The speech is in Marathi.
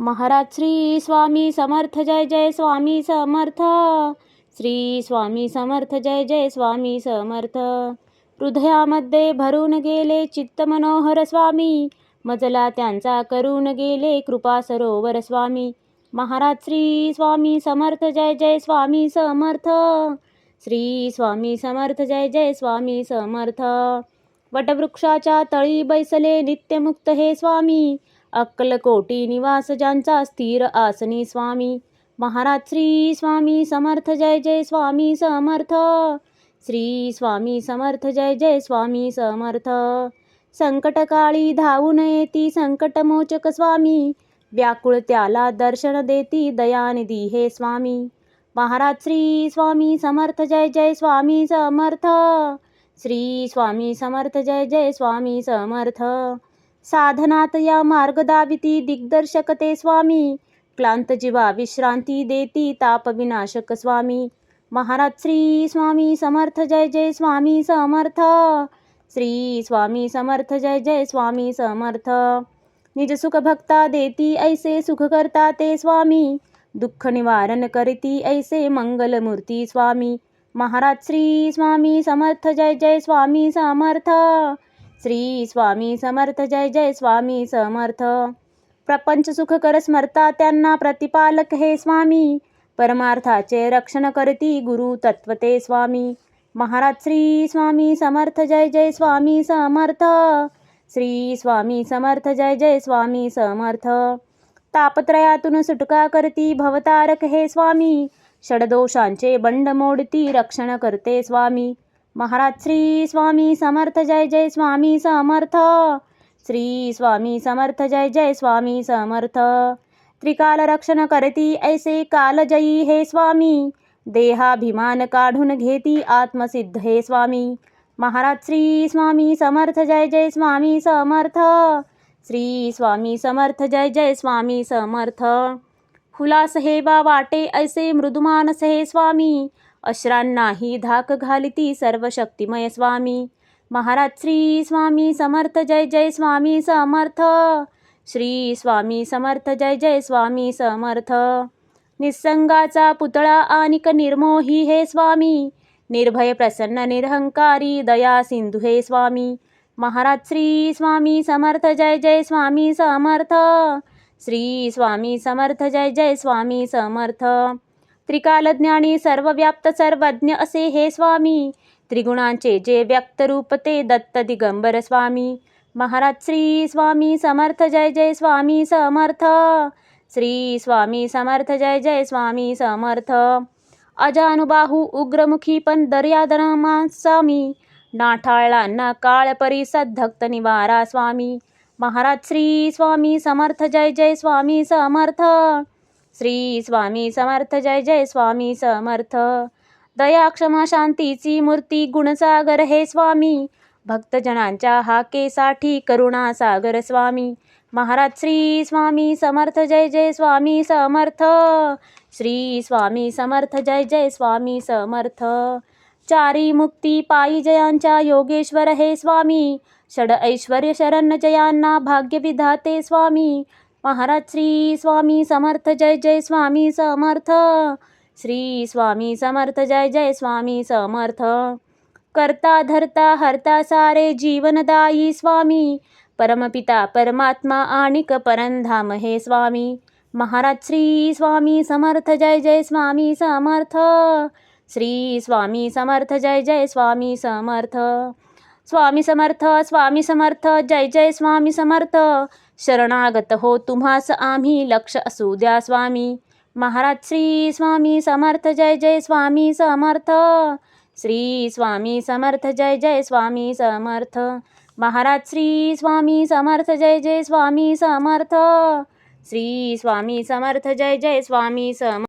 महाराज श्री स्वामी समर्थ जय जय स्वामी समर्थ. श्री स्वामी समर्थ जय जय स्वामी समर्थ. हृदयामध्ये भरून गेले चित्त मनोहर स्वामी, मजला त्यांचा करून गेले कृपा सरोवर स्वामी. महाराज श्री स्वामी समर्थ जय जय स्वामी समर्थ. श्री स्वामी समर्थ जय जय स्वामी समर्थ. वटवृक्षाच्या तळी बैसले नित्यमुक्त हे स्वामी, अक्कलकोटी निवास ज्यांचा स्थिर आसनी स्वामी. महाराज श्री स्वामी समर्थ जय जय स्वामी समर्थ. श्री स्वामी समर्थ जय जय स्वामी समर्थ. संकटकाळी धावून येती संकटमोचक स्वामी, व्याकुळ त्याला दर्शन देती दयानिधी हे स्वामी. महाराज श्री स्वामी समर्थ जय जय स्वामी समर्थ. श्री स्वामी समर्थ जय जय स्वामी समर्थ. साधनात या मार्ग दाविती दिग्दर्शक ते स्वामी, क्लांत जीवा विश्रांती देती ताप विनाशक स्वामी. महाराज श्री स्वामी समर्थ जय जय स्वामी समर्थ. श्री स्वामी समर्थ जय जय स्वामी समर्थ. निज सुख भक्ता देती ऐसे सुख करता ते स्वामी, दुःख निवारण करती ऐसे मंगलमूर्ती स्वामी. महाराज श्री स्वामी समर्थ जय जय स्वामी समर्थ. श्री स्वामी समर्थ जय जय स्वामी समर्थ. प्रपंच सुख कर स्मरता त्यांना प्रतिपालक हे स्वामी, परमार्थाचे रक्षण करती गुरु तत्वते स्वामी. महाराज श्री स्वामी समर्थ जय जय स्वामी समर्थ. श्री स्वामी समर्थ जय जय स्वामी समर्थ. तापत्रयातून सुटका करती भवतारक हे स्वामी, षडदोषांचे बंड मोडती रक्षण करते स्वामी. महाराज श्री स्वामी समर्थ जय जय स्वामी समर्थ. श्री स्वामी समर्थ जय जय स्वामी समर्थ. त्रिकाल रक्षण करती ऐसे कालजयी हे स्वामी, देहाभिमान काढून घेती आत्मसिद्ध हे स्वामी. महाराज श्री स्वामी समर्थ जय जय स्वामी समर्थ. श्री स्वामी समर्थ जय जय स्वामी समर्थ. हुलास हे बा वाटे ऐसे मृदुमानस हे स्वामी, अश्रांनाही धाक घालिती सर्व शक्तिमय स्वामी. महाराज श्री स्वामी समर्थ जय जय स्वामी समर्थ. श्री स्वामी समर्थ जय जय स्वामी समर्थ. निसंगाचा पुतळा आनिक निर्मोही हे स्वामी, निर्भय प्रसन्न निरहंकारी दया सिंधू हे स्वामी. महाराज श्री स्वामी समर्थ जय जय स्वामी समर्थ. श्री स्वामी समर्थ जय जय स्वामी समर्थ. त्रिकालज्ञानी सर्वव्याप्त सर्वज्ञ असे हे स्वामी, त्रिगुणांचे जे व्यक्त रूप ते दत्त दिगंबर स्वामी. महाराज श्री स्वामी समर्थ जय जय स्वामी समर्थ. श्री स्वामी समर्थ जय जय स्वामी समर्थ. अजानुबाहू उग्रमुखी पण दर्यादनमा स्वामी, नाठाळला ना काळ परिसद धक्त निवारा स्वामी. महाराज श्री स्वामी समर्थ जय जय स्वामी समर्थ. श्री स्वामी समर्थ जय जय स्वामी समर्थ. दया क्षमा शांतीची मूर्ती गुणसागर हे स्वामी, भक्तजनांच्या हाकेसाठी करुणा सागर स्वामी. महाराज श्री स्वामी समर्थ जय जय स्वामी समर्थ. श्री स्वामी समर्थ जय जय स्वामी समर्थ. चारी मुक्ती पायी जयांच्या योगेश्वर हे स्वामी, षड ऐश्वर्य शरण जयांना भाग्य विधाते स्वामी. महाराज श्री स्वामी समर्थ जय जय स्वामी समर्थ. श्री स्वामी समर्थ जय जय स्वामी समर्थ. करता धरता हरता सारे जीवनदायी स्वामी, परमपिता परमात्मा आणिक परमधाम हे स्वामी. महाराज श्री स्वामी समर्थ जय जय स्वामी समर्थ. श्री स्वामी समर्थ जय जय स्वामी समर्थ. स्वामी समर्थ स्वामी समर्थ जय जय स्वामी समर्थ. शरणागत हो तुम्हास आम्ही लक्ष असू द्या स्वामी. महाराज श्री स्वामी समर्थ जय जय स्वामी समर्थ. श्री स्वामी समर्थ जय जय स्वामी समर्थ. महाराज श्री स्वामी समर्थ जय जय स्वामी समर्थ. श्री स्वामी समर्थ जय जय स्वामी समर्थ.